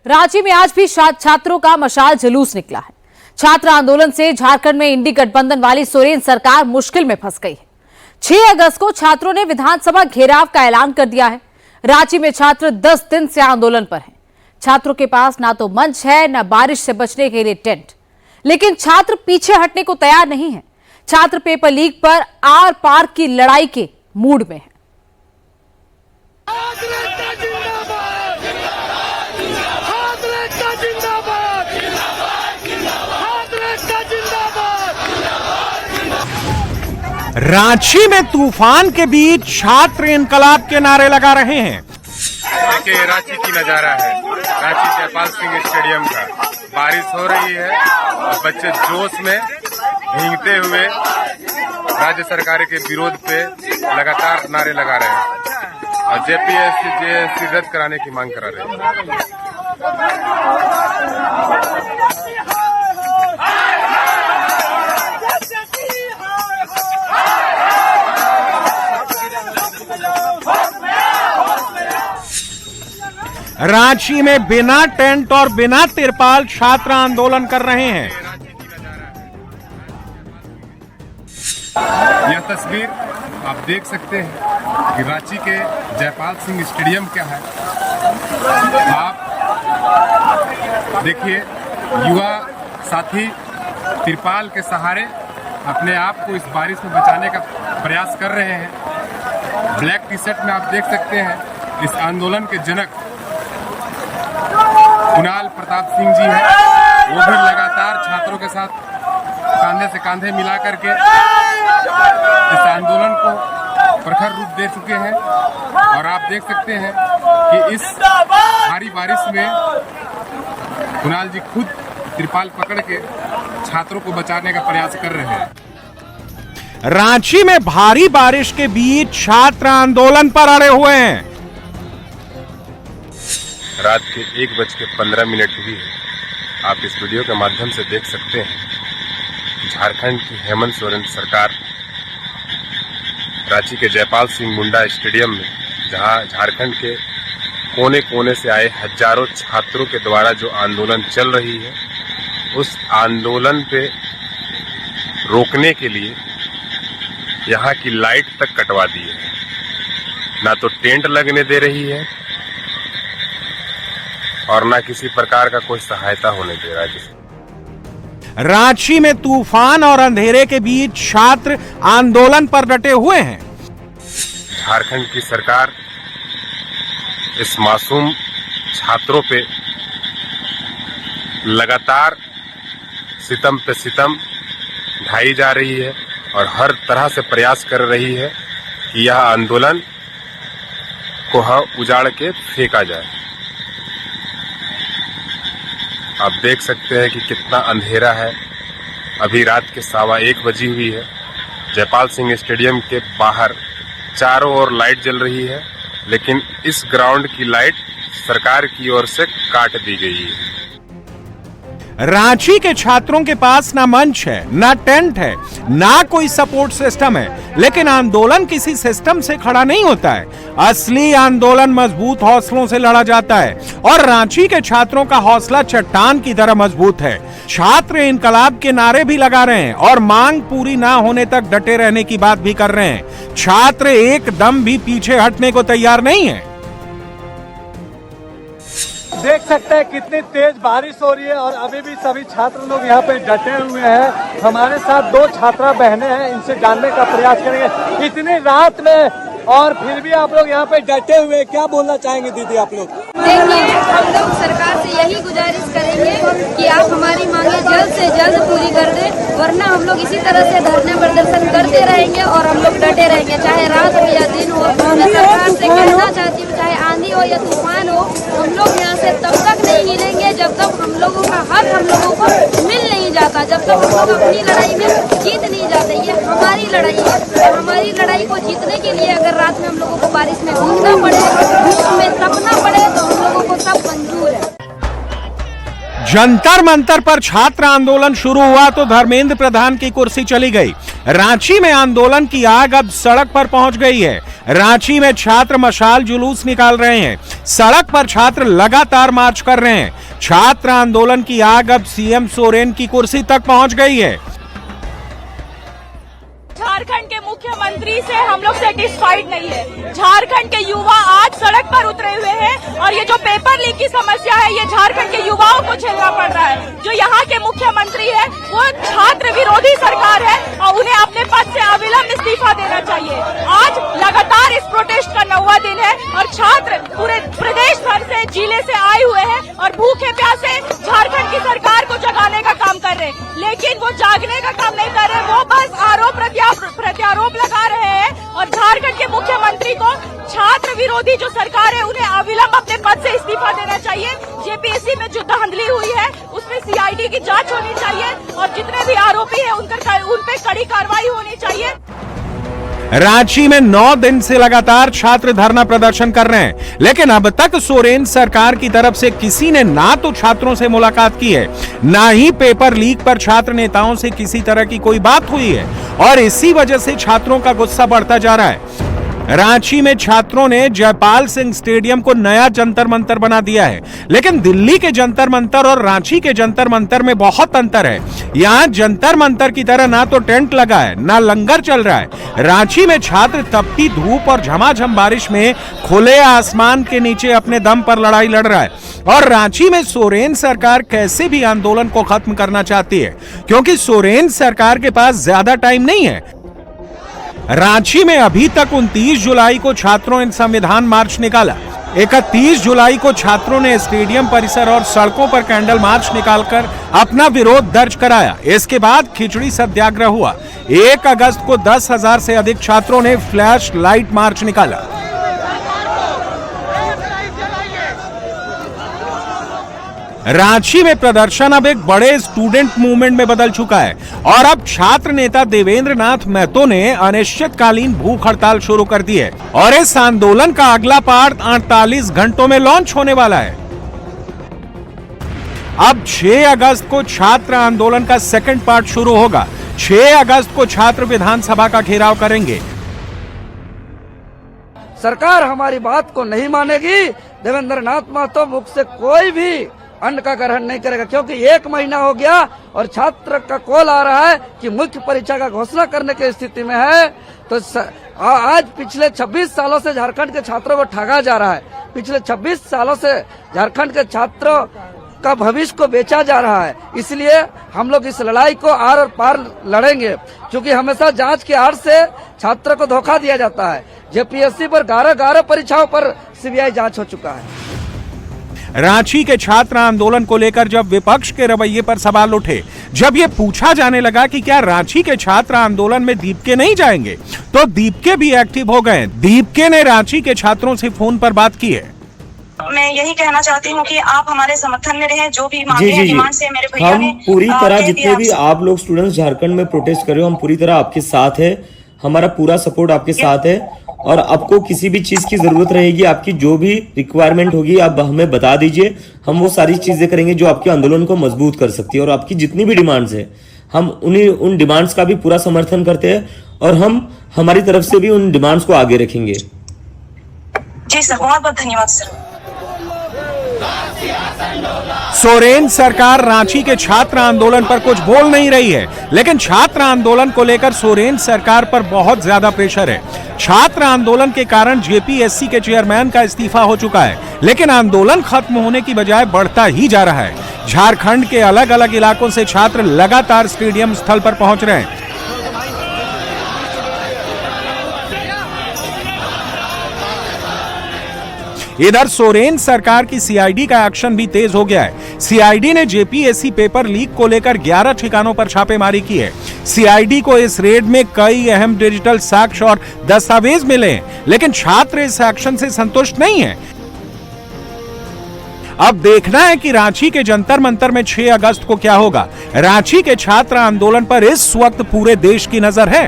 रांची में आज भी छात्रों का मशाल जुलूस निकला है। छात्र आंदोलन से झारखंड में इंडी गठबंधन वाली सोरेन सरकार मुश्किल में फंस गई है। 6 अगस्त को छात्रों ने विधानसभा घेराव का ऐलान कर दिया है। रांची में छात्र 10 दिन से आंदोलन पर हैं। छात्रों के पास ना तो मंच है, ना बारिश से बचने के लिए टेंट, लेकिन छात्र पीछे हटने को तैयार नहीं है। छात्र पेपर लीक पर आर पार की लड़ाई के मूड में है। रांची में तूफान के बीच छात्र इनकलाब के नारे लगा रहे हैं। देखिए रांची की नजारा है, रांची जयपाल सिंह स्टेडियम का। बारिश हो रही है और बच्चे जोश में भीगते हुए राज्य सरकार के विरोध पे लगातार नारे लगा रहे हैं और जेपीएससी जेएससी रद्द कराने की मांग करा रहे हैं। रांची में बिना टेंट और बिना तिरपाल छात्र आंदोलन कर रहे हैं। यह तस्वीर आप देख सकते हैं कि रांची के जयपाल सिंह स्टेडियम क्या है। आप देखिए युवा साथी तिरपाल के सहारे अपने आप को इस बारिश में बचाने का प्रयास कर रहे हैं। ब्लैक टी शर्ट में आप देख सकते हैं इस आंदोलन के जनक कुणाल प्रताप सिंह जी हैं। वो भी लगातार छात्रों के साथ कांधे से कांधे मिला करके इस आंदोलन को प्रखर रूप दे चुके हैं और आप देख सकते हैं कि इस भारी बारिश में कुणाल जी खुद तिरपाल पकड़ के छात्रों को बचाने का प्रयास कर रहे हैं। रांची में भारी बारिश के बीच छात्र आंदोलन पर अड़े हुए हैं। रात के 1:15 हुई है। आप इस वीडियो के माध्यम से देख सकते हैं झारखंड की हेमंत सोरेन सरकार रांची के जयपाल सिंह मुंडा स्टेडियम में, जहां झारखंड के कोने कोने से आए हजारों छात्रों के द्वारा जो आंदोलन चल रही है, उस आंदोलन पे रोकने के लिए यहां की लाइट तक कटवा दी है। ना तो टेंट लगने दे रही है और ना किसी प्रकार का कोई सहायता होने दे रहा है। रांची में तूफान और अंधेरे के बीच छात्र आंदोलन पर डटे हुए हैं। झारखंड की सरकार इस मासूम छात्रों पे लगातार सितम पे सितम ढाई जा रही है और हर तरह से प्रयास कर रही है कि यह आंदोलन को उजाड़ के फेंका जाए। आप देख सकते हैं कि कितना अंधेरा है। अभी रात के 1:15 बजी हुई है। जयपाल सिंह स्टेडियम के बाहर चारों ओर लाइट जल रही है, लेकिन इस ग्राउंड की लाइट सरकार की ओर से काट दी गई है। रांची के छात्रों के पास ना मंच है, ना टेंट है, ना कोई सपोर्ट सिस्टम है, लेकिन आंदोलन किसी सिस्टम से खड़ा नहीं होता है। असली आंदोलन मजबूत हौसलों से लड़ा जाता है और रांची के छात्रों का हौसला चट्टान की तरह मजबूत है। छात्र इनकलाब के नारे भी लगा रहे हैं और मांग पूरी ना होने तक डटे रहने की बात भी कर रहे हैं। छात्र एकदम भी पीछे हटने को तैयार नहीं है। देख सकते हैं कितनी तेज बारिश हो रही है और अभी भी सभी छात्र लोग यहाँ पे डटे हुए हैं। हमारे साथ 2 छात्रा बहनें हैं, इनसे जानने का प्रयास करेंगे। इतनी रात में और फिर भी आप लोग यहाँ पे डटे हुए, क्या बोलना चाहेंगे दीदी आप लोग? देखिए, हम लोग सरकार से यही गुजारिश करेंगे कि आप हमारी मांगे जल्द से जल्द पूरी कर दें, वरना हम लोग इसी तरह से धरना प्रदर्शन करते रहेंगे और हम लोग डटे रहेंगे, चाहे रात हो या दिन हो। मैं सरकार से कहना चाहती हूँ, चाहे आंधी हो या तूफान हो, हम लोग यहाँ से तब तक नहीं हिलेंगे जब तक हम लोगों का हक हम लोगों को मिल नहीं जाता, जब तक हम लोग अपनी लड़ाई में जीत नहीं जाते। ये हमारी लड़ाई है। हमारी लड़ाई को जीतने के लिए अगर रात में हम लोगों को बारिश में घूमना पड़े, धूप में तपना पड़े, तो हम लोगों को सब मंजूर है। जंतर मंतर पर छात्र आंदोलन शुरू हुआ तो धर्मेंद्र प्रधान की कुर्सी चली गई। रांची में आंदोलन की आग अब सड़क पर पहुंच गई है। रांची में छात्र मशाल जुलूस निकाल रहे हैं। सड़क पर छात्र लगातार मार्च कर रहे हैं। छात्र आंदोलन की आग अब सीएम सोरेन की कुर्सी तक पहुंच गई है। झारखंड के मुख्यमंत्री से हम लोग सेटिस्फाइड नहीं है। झारखंड के युवा आज सड़क पर उतरे हुए हैं और ये जो पेपर लीक की समस्या है ये झारखंड के युवाओं को झेलना पड़ रहा है। जो यहाँ के मुख्यमंत्री है वो छात्र विरोधी सरकार है और उन्हें अपने पद से अविलंब इस्तीफा देना चाहिए। आज लगातार इस प्रोटेस्ट का 9वां दिन है और छात्र पूरे प्रदेश भर से जिले से आए हुए हैं और भूखे प्यासे झारखंड की सरकार को जगाने का काम कर रहे हैं, लेकिन वो जागने का काम नहीं कर रहे। वो बस आरोप प्रत्यारोप लगा रहे हैं और झारखंड के मुख्यमंत्री को छात्र विरोधी जो सरकार है उन्हें अविलंब अपने पद से इस्तीफा देना चाहिए। जेपीएससी में जो धांधली हुई है उसमें सीआईडी की जांच होनी चाहिए और जितने भी आरोपी हैं उन पे कड़ी कार्रवाई होनी चाहिए। रांची में 9 दिन से लगातार छात्र धरना प्रदर्शन कर रहे हैं, लेकिन अब तक सोरेन सरकार की तरफ से किसी ने ना तो छात्रों से मुलाकात की है, ना ही पेपर लीक पर छात्र नेताओं से किसी तरह की कोई बात हुई है और इसी वजह से छात्रों का गुस्सा बढ़ता जा रहा है। रांची में छात्रों ने जयपाल सिंह स्टेडियम को नया जंतर मंतर बना दिया है, लेकिन दिल्ली के जंतर मंतर और रांची के जंतर मंतर में बहुत अंतर है। यहाँ जंतर मंतर की तरह ना तो टेंट लगा है, ना लंगर चल रहा है। रांची में छात्र तपती धूप और झमाझम बारिश में खुले आसमान के नीचे अपने दम पर लड़ाई लड़ रहा है और रांची में सोरेन सरकार कैसे भी आंदोलन को खत्म करना चाहती है, क्योंकि सोरेन सरकार के पास ज्यादा टाइम नहीं है। रांची में अभी तक 29 जुलाई को छात्रों ने संविधान मार्च निकाला। 31 जुलाई को छात्रों ने स्टेडियम परिसर और सड़कों पर कैंडल मार्च निकालकर अपना विरोध दर्ज कराया। इसके बाद खिचड़ी सत्याग्रह हुआ। 1 अगस्त को 10,000 से अधिक छात्रों ने फ्लैश लाइट मार्च निकाला। रांची में प्रदर्शन अब एक बड़े स्टूडेंट मूवमेंट में बदल चुका है और अब छात्र नेता देवेंद्र नाथ महतो ने अनिश्चितकालीन भूख हड़ताल शुरू कर दी है और इस आंदोलन का अगला पार्ट 48 घंटों में लॉन्च होने वाला है। अब 6 अगस्त को छात्र आंदोलन का सेकंड पार्ट शुरू होगा। 6 अगस्त को छात्र विधानसभा का घेराव करेंगे। सरकार हमारी बात को नहीं मानेगी। देवेंद्र नाथ महतो मुख से कोई भी अन्न का ग्रहण नहीं करेगा, क्योंकि 1 महीना हो गया और छात्र का कॉल आ रहा है कि मुख्य परीक्षा का घोषणा करने की स्थिति में है। तो आज पिछले 26 सालों से झारखंड के छात्रों को ठगा जा रहा है। पिछले 26 सालों से झारखंड के छात्रों का भविष्य को बेचा जा रहा है। इसलिए हम लोग इस लड़ाई को आर और पार लड़ेंगे, क्योंकि हमेशा जांच के आड़ से छात्रों को धोखा दिया जाता है। जेपीएससी पर 11 परीक्षाओं पर सीबीआई जांच हो चुका है। रांची के छात्र आंदोलन को लेकर जब विपक्ष के रवैये पर सवाल उठे, जब ये पूछा जाने लगा कि क्या रांची के छात्र आंदोलन में दीपके नहीं जाएंगे, तो दीपके भी एक्टिव हो गए। दीपके ने रांची के छात्रों से फोन पर बात की है। मैं यही कहना चाहती हूँ कि आप हमारे समर्थन में रहें। जो भी मांगे हैं, डिमांड से मेरे भैया ने हम पूरी तरह, जितने भी आप लोग स्टूडेंट्स झारखंड में प्रोटेस्ट कर रहे हो, हम पूरी तरह आपके साथ है। हमारा पूरा सपोर्ट आपके साथ है और आपको किसी भी चीज की जरूरत रहेगी, आपकी जो भी रिक्वायरमेंट होगी आप हमें बता दीजिए। हम वो सारी चीजें करेंगे जो आपके आंदोलन को मजबूत कर सकती है और आपकी जितनी भी डिमांड्स है हम उन डिमांड्स का भी पूरा समर्थन करते हैं और हम हमारी तरफ से भी उन डिमांड्स को आगे रखेंगे। जी सर, बहुत बहुत धन्यवाद सर। सोरेन सरकार रांची के छात्र आंदोलन पर कुछ बोल नहीं रही है, लेकिन छात्र आंदोलन को लेकर सोरेन सरकार पर बहुत ज्यादा प्रेशर है। छात्र आंदोलन के कारण जेपीएससी के चेयरमैन का इस्तीफा हो चुका है, लेकिन आंदोलन खत्म होने की बजाय बढ़ता ही जा रहा है। झारखंड के अलग अलग इलाकों से छात्र लगातार स्टेडियम स्थल पर पहुंच रहे हैं। इधर सोरेन सरकार की सीआईडी का एक्शन भी तेज हो गया है। सीआईडी ने जेपीएससी पेपर लीक को लेकर 11 ठिकानों पर छापेमारी की है। सीआईडी को इस रेड में कई अहम डिजिटल साक्ष्य और दस्तावेज मिले हैं, लेकिन छात्र इस एक्शन से संतुष्ट नहीं है। अब देखना है कि रांची के जंतर मंतर में 6 अगस्त को क्या होगा। रांची के छात्र आंदोलन पर इस वक्त पूरे देश की नजर है।